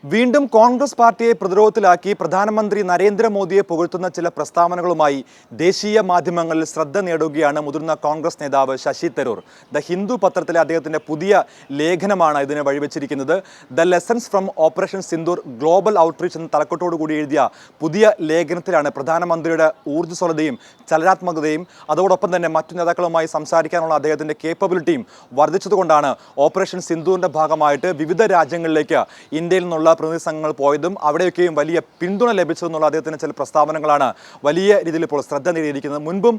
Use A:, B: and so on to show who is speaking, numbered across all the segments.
A: വീണ്ടും കോൺഗ്രസ് പാർട്ടിയെ പ്രതിരോധത്തിലാക്കി പ്രധാനമന്ത്രി നരേന്ദ്രമോദിയെ പുകഴ്ത്തുന്ന ചില പ്രസ്താവനകളുമായി ദേശീയ മാധ്യമങ്ങളിൽ ശ്രദ്ധ നേടുകയാണ് മുതിർന്ന കോൺഗ്രസ് നേതാവ് ശശി തരൂർ. ദ ഹിന്ദു പത്രത്തിലെ അദ്ദേഹത്തിന്റെ പുതിയ ലേഖനമാണ് ഇതിനെ വഴിവെച്ചിരിക്കുന്നത്. The lessons from operation Sindoor global outreach എന്ന തലക്കെട്ടോടുകൂടി എഴുതിയ പുതിയ ലേഖനത്തിലാണ് പ്രധാനമന്ത്രിയുടെ ഊർജ്ജസ്വലതയും ചലനാത്മകതയും അതോടൊപ്പം തന്നെ മറ്റു നേതാക്കളുമായി സംസാരിക്കാനുള്ള അദ്ദേഹത്തിന്റെ കേപ്പബിലിറ്റിയും വർദ്ധിച്ചതുകൊണ്ടാണ് ഓപ്പറേഷൻ സിന്ദൂറിന്റെ ഭാഗമായിട്ട് വിവിധ രാജ്യങ്ങളിലേക്ക് ഇന്ത്യയിൽ നിന്നുള്ള പ്രതിനിധി സംഘങ്ങൾ പോയതും അവിടെയൊക്കെയും വലിയ പിന്തുണ ലഭിച്ചതെന്നുള്ള അദ്ദേഹത്തിന്റെ ചില പ്രസ്താവനകളാണ് വലിയ രീതിയിൽ ഇപ്പോൾ ശ്രദ്ധ നേടിയിരിക്കുന്നത്. മുൻപും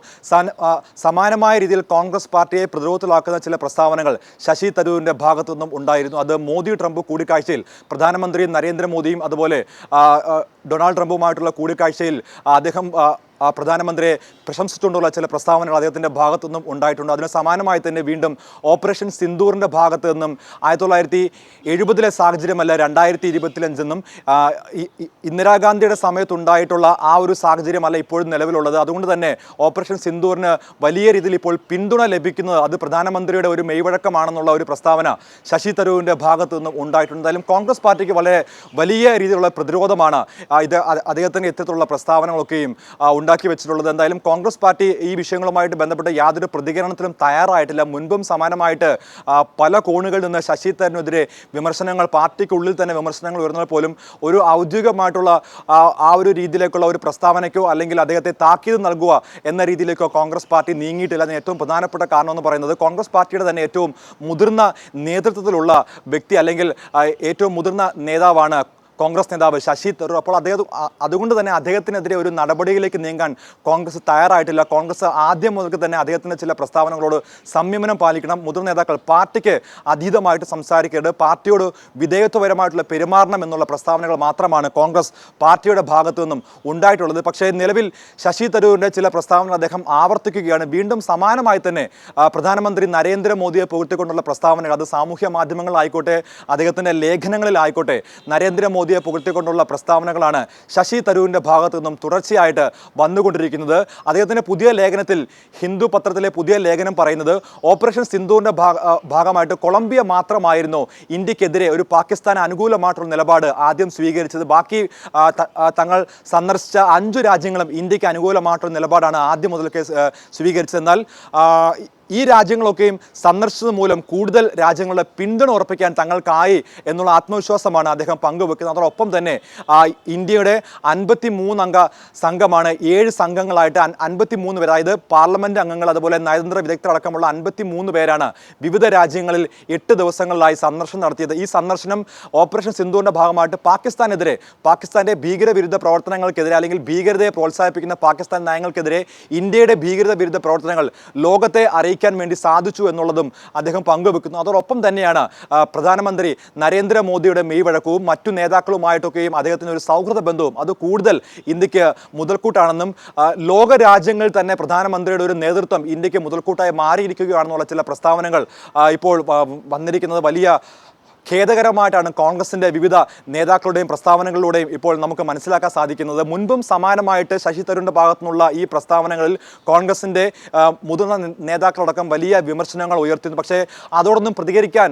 A: സമാനമായ രീതിയിൽ കോൺഗ്രസ് പാർട്ടിയെ പ്രതിരോധത്തിലാക്കുന്ന ചില പ്രസ്താവനകൾ ശശി തരൂരിന്റെ ഭാഗത്തു നിന്നും ഉണ്ടായിരുന്നു. അത് മോദി ട്രംപ് കൂടിക്കാഴ്ചയിൽ പ്രധാനമന്ത്രി നരേന്ദ്രമോദിയും അതുപോലെ ഡൊണാൾഡ് ട്രംപുമായിട്ടുള്ള കൂടിക്കാഴ്ചയിൽ അദ്ദേഹം പ്രധാനമന്ത്രിയെ പ്രശംസിച്ചുകൊണ്ടുള്ള ചില പ്രസ്താവനകൾ അദ്ദേഹത്തിൻ്റെ ഭാഗത്തു നിന്നും ഉണ്ടായിട്ടുണ്ട്. അതിന് സമാനമായി തന്നെ വീണ്ടും ഓപ്പറേഷൻ സിന്ദൂറിൻ്റെ ഭാഗത്തു നിന്നും 1970 സാഹചര്യമല്ല 2025 ഇന്ദിരാഗാന്ധിയുടെ സമയത്തുണ്ടായിട്ടുള്ള ആ ഒരു സാഹചര്യമല്ല ഇപ്പോഴും നിലവിലുള്ളത്. അതുകൊണ്ട് തന്നെ ഓപ്പറേഷൻ സിന്ദൂറിന് വലിയ രീതിയിൽ ഇപ്പോൾ പിന്തുണ ലഭിക്കുന്നത് അത് പ്രധാനമന്ത്രിയുടെ ഒരു മെയ്വഴക്കമാണെന്നുള്ള ഒരു പ്രസ്താവന ശശി തരൂരിൻ്റെ ഭാഗത്തു നിന്നും ഉണ്ടായിട്ടുണ്ട്. എന്തായാലും കോൺഗ്രസ് പാർട്ടിക്ക് വളരെ വലിയ രീതിയിലുള്ള പ്രതിരോധമാണ് ഇത് അദ്ദേഹത്തിൻ്റെ ഇത്തരത്തിലുള്ള പ്രസ്താവനകളൊക്കെയും ഉണ്ടാക്കി വെച്ചിട്ടുള്ളത്. എന്തായാലും കോൺഗ്രസ് പാർട്ടി ഈ വിഷയങ്ങളുമായിട്ട് ബന്ധപ്പെട്ട് യാതൊരു പ്രതികരണത്തിലും തയ്യാറായിട്ടില്ല. മുൻപും സമാനമായിട്ട് പല കോണുകളിൽ നിന്ന് ശശി തരൂരിനെതിരെ വിമർശനങ്ങൾ, പാർട്ടിക്കുള്ളിൽ തന്നെ വിമർശനങ്ങൾ ഉയർന്നാൽ പോലും ഒരു ഔദ്യോഗികമായിട്ടുള്ള ആ ഒരു രീതിയിലേക്കുള്ള ഒരു പ്രസ്താവനയ്ക്കോ അല്ലെങ്കിൽ അദ്ദേഹത്തെ താക്കീത് നൽകുക എന്ന രീതിയിലേക്കോ കോൺഗ്രസ് പാർട്ടി നീങ്ങിയിട്ടില്ല. അതിന് ഏറ്റവും പ്രധാനപ്പെട്ട കാരണം എന്ന് പറയുന്നത് കോൺഗ്രസ് പാർട്ടിയുടെ തന്നെ ഏറ്റവും മുതിർന്ന നേതൃത്വത്തിലുള്ള വ്യക്തി അല്ലെങ്കിൽ ഏറ്റവും മുതിർന്ന നേതാവാണ് കോൺഗ്രസ് നേതാവ് ശശി തരൂർ. അപ്പോൾ അതുകൊണ്ട് തന്നെ അദ്ദേഹത്തിനെതിരെ ഒരു നടപടിയിലേക്ക് നീങ്ങാൻ കോൺഗ്രസ് തയ്യാറായിട്ടില്ല. കോൺഗ്രസ് ആദ്യം മുതൽക്ക് തന്നെ അദ്ദേഹത്തിൻ്റെ ചില പ്രസ്താവനകളോട് സംയമനം പാലിക്കണം. മുതിർന്ന നേതാക്കൾ പാർട്ടിക്ക് അതീതമായിട്ട് സംസാരിക്കരുത്, പാർട്ടിയോട് വിധേയത്വപരമായിട്ടുള്ള പെരുമാറണം എന്നുള്ള പ്രസ്താവനകൾ മാത്രമാണ് കോൺഗ്രസ് പാർട്ടിയുടെ ഭാഗത്തു നിന്നും ഉണ്ടായിട്ടുള്ളത്. പക്ഷേ നിലവിൽ ശശി തരൂരിൻ്റെ ചില പ്രസ്താവനകൾ അദ്ദേഹം ആവർത്തിക്കുകയാണ്. വീണ്ടും സമാനമായി തന്നെ പ്രധാനമന്ത്രി നരേന്ദ്രമോദിയെ പുകഴ്ത്തിക്കൊണ്ടുള്ള പ്രസ്താവനകൾ അത് സാമൂഹ്യ മാധ്യമങ്ങളിലായിക്കോട്ടെ അദ്ദേഹത്തിൻ്റെ ലേഖനങ്ങളിലായിക്കോട്ടെ നരേന്ദ്രമോദി പുകഴ്ത്തിക്കൊണ്ടുള്ള പ്രസ്താവനകളാണ് ശശി തരൂരിന്റെ ഭാഗത്തു നിന്നും തുടർച്ചയായിട്ട് വന്നുകൊണ്ടിരിക്കുന്നത്. അദ്ദേഹത്തിന്റെ പുതിയ ലേഖനത്തിൽ ഹിന്ദു പത്രത്തിലെ പുതിയ ലേഖനം പറയുന്നത് ഓപ്പറേഷൻ സിന്ദൂറിന്റെ ഭാഗമായിട്ട് കൊളംബിയ മാത്രമായിരുന്നു ഇന്ത്യക്കെതിരെ ഒരു പാകിസ്ഥാൻ അനുകൂലമായിട്ടുള്ള നിലപാട് ആദ്യം സ്വീകരിച്ചത്. ബാക്കി തങ്ങൾ സന്ദർശിച്ച 5 രാജ്യങ്ങളും ഇന്ത്യക്ക് അനുകൂലമായിട്ടുള്ള നിലപാടാണ് ആദ്യം മുതൽക്കേ സ്വീകരിച്ചത്. എന്നാൽ ഈ രാജ്യങ്ങളൊക്കെയും സന്ദർശിച്ചത് മൂലം കൂടുതൽ രാജ്യങ്ങളുടെ പിന്തുണ ഉറപ്പിക്കാൻ തങ്ങൾക്കായി എന്നുള്ള ആത്മവിശ്വാസമാണ് അദ്ദേഹം പങ്കുവെക്കുന്നത്. അതോടൊപ്പം തന്നെ ഇന്ത്യയുടെ 53 അംഗ സംഘമാണ് 7 സംഘങ്ങളായിട്ട് 53 പേർ, അതായത് പാർലമെന്റ് അംഗങ്ങൾ അതുപോലെ നയതന്ത്ര വിദഗ്ധർ അടക്കമുള്ള 53 പേരാണ് വിവിധ രാജ്യങ്ങളിൽ 8 ദിവസങ്ങളിലായി സന്ദർശനം നടത്തിയത്. ഈ സന്ദർശനം ഓപ്പറേഷൻ സിന്ദൂറിന്റെ ഭാഗമായിട്ട് പാകിസ്ഥാനെതിരെ, പാകിസ്ഥാന്റെ ഭീകരവിരുദ്ധ പ്രവർത്തനങ്ങൾക്കെതിരെ അല്ലെങ്കിൽ ഭീകരതയെ പ്രോത്സാഹിപ്പിക്കുന്ന പാകിസ്ഥാൻ നയങ്ങൾക്കെതിരെ ഇന്ത്യയുടെ ഭീകരത വിരുദ്ധ പ്രവർത്തനങ്ങൾ ലോകത്തെ അറിയിക്കാൻ വേണ്ടി സാധിച്ചു എന്നുള്ളതും അദ്ദേഹം പങ്കുവെക്കുന്നു. അതോടൊപ്പം തന്നെയാണ് പ്രധാനമന്ത്രി നരേന്ദ്രമോദിയുടെ മെയ്വഴക്കവും മറ്റു നേതാക്കളുമായിട്ടൊക്കെയും അദ്ദേഹത്തിന് ഒരു സൗഹൃദ ബന്ധവും അത് കൂടുതൽ ഇന്ത്യക്ക് മുതൽക്കൂട്ടാണെന്നും ലോക രാജ്യങ്ങളിൽ തന്നെ പ്രധാനമന്ത്രിയുടെ ഒരു നേതൃത്വം ഇന്ത്യക്ക് മുതൽക്കൂട്ടായി മാറിയിരിക്കുകയാണെന്നുള്ള ചില പ്രസ്താവനകൾ ഇപ്പോൾ വന്നിരിക്കുന്നത് വലിയ ഖേദകരമായിട്ടാണ് കോൺഗ്രസിൻ്റെ വിവിധ നേതാക്കളുടെയും പ്രസ്താവനകളിലൂടെയും ഇപ്പോൾ നമുക്ക് മനസ്സിലാക്കാൻ സാധിക്കുന്നത്. മുൻപും സമാനമായിട്ട് ശശി തരൂരിൻ്റെ ഭാഗത്തുനിന്നുള്ള ഈ പ്രസ്താവനകളിൽ കോൺഗ്രസിൻ്റെ മുതിർന്ന നേതാക്കളടക്കം വലിയ വിമർശനങ്ങൾ ഉയർത്തിയിരുന്നു. പക്ഷേ അതോടൊന്നും പ്രതികരിക്കാൻ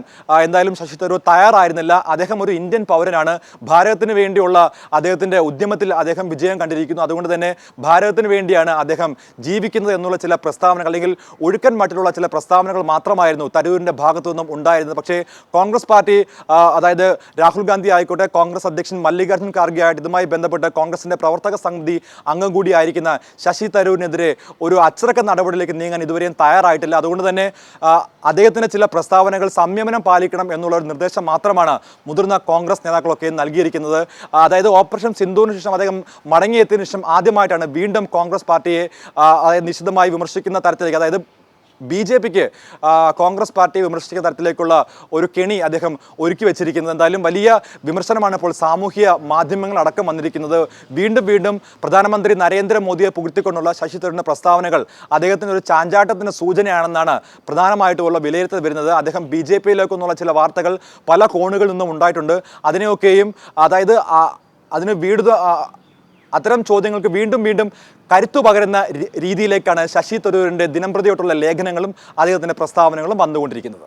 A: എന്തായാലും ശശി തരൂർ തയ്യാറായിരുന്നില്ല. അദ്ദേഹം ഒരു ഇന്ത്യൻ പൗരനാണ്. ഭാരതത്തിന് വേണ്ടിയുള്ള അദ്ദേഹത്തിൻ്റെ ഉദ്യമത്തിൽ അദ്ദേഹം വിജയം കണ്ടിരിക്കുന്നു. അതുകൊണ്ട് തന്നെ ഭാരതത്തിന് വേണ്ടിയാണ് അദ്ദേഹം ജീവിക്കുന്നത് എന്നുള്ള ചില പ്രസ്താവനകൾ അല്ലെങ്കിൽ ഒഴുക്കൻ മട്ടിലുള്ള ചില പ്രസ്താവനകൾ മാത്രമായിരുന്നു തരൂരിൻ്റെ ഭാഗത്തു നിന്നും ഉണ്ടായിരുന്നത്. പക്ഷേ കോൺഗ്രസ് പാർട്ടി അതായത് രാഹുൽ ഗാന്ധി ആയിക്കോട്ടെ, കോൺഗ്രസ് അധ്യക്ഷൻ മല്ലികാർജ്ജുൻ ഖാർഗെ ആയിട്ട് ഇതുമായി ബന്ധപ്പെട്ട് കോൺഗ്രസിന്റെ പ്രവർത്തക സമിതി അംഗം കൂടിയായിരിക്കുന്ന ശശി തരൂരിനെതിരെ ഒരു അച്ചടക്ക നടപടിയിലേക്ക് നീങ്ങാൻ ഇതുവരെയും തയ്യാറായിട്ടില്ല. അതുകൊണ്ട് തന്നെ അദ്ദേഹത്തിന്റെ ചില പ്രസ്താവനകൾ സംയമനം പാലിക്കണം എന്നുള്ള ഒരു നിർദ്ദേശം മാത്രമാണ് മുതിർന്ന കോൺഗ്രസ് നേതാക്കളൊക്കെ നൽകിയിരിക്കുന്നത്. അതായത് ഓപ്പറേഷൻ സിന്ദൂറിന് ശേഷം അദ്ദേഹം മടങ്ങിയെത്തിയതിനു ശേഷം ആദ്യമായിട്ടാണ് വീണ്ടും കോൺഗ്രസ് പാർട്ടിയെ നിശിതമായി വിമർശിക്കുന്ന തരത്തിലേക്ക്, അതായത് BJPക്ക് കോൺഗ്രസ് പാർട്ടിയെ വിമർശിക്കുന്ന തരത്തിലേക്കുള്ള ഒരു കെണി അദ്ദേഹം ഒരുക്കി വെച്ചിരിക്കുന്നത്. എന്തായാലും വലിയ വിമർശനമാണ് ഇപ്പോൾ സാമൂഹ്യ മാധ്യമങ്ങൾ അടക്കം വന്നിരിക്കുന്നത്. വീണ്ടും പ്രധാനമന്ത്രി നരേന്ദ്രമോദിയെ പുകഴ്ത്തിക്കൊണ്ടുള്ള ശശി തരൂരിൻ്റെ പ്രസ്താവനകൾ അദ്ദേഹത്തിന് ഒരു ചാഞ്ചാട്ടത്തിൻ്റെ സൂചനയാണെന്നാണ് പ്രധാനമായിട്ടുള്ള വിലയിരുത്തൽ വരുന്നത്. അദ്ദേഹം BJPയിലേക്കെന്നുള്ള ചില വാർത്തകൾ പല കോണുകളിൽ നിന്നും ഉണ്ടായിട്ടുണ്ട്. അതിനെയൊക്കെയും അതായത് അത്തരം ചോദ്യങ്ങൾക്ക് വീണ്ടും കരുത്തു പകരുന്ന രീതിയിലേക്കാണ് ശശി തരൂരിൻ്റെ ദിനംപ്രതിയായിട്ടുള്ള ലേഖനങ്ങളും അദ്ദേഹത്തിൻ്റെ പ്രസ്താവനകളും വന്നുകൊണ്ടിരിക്കുന്നത്.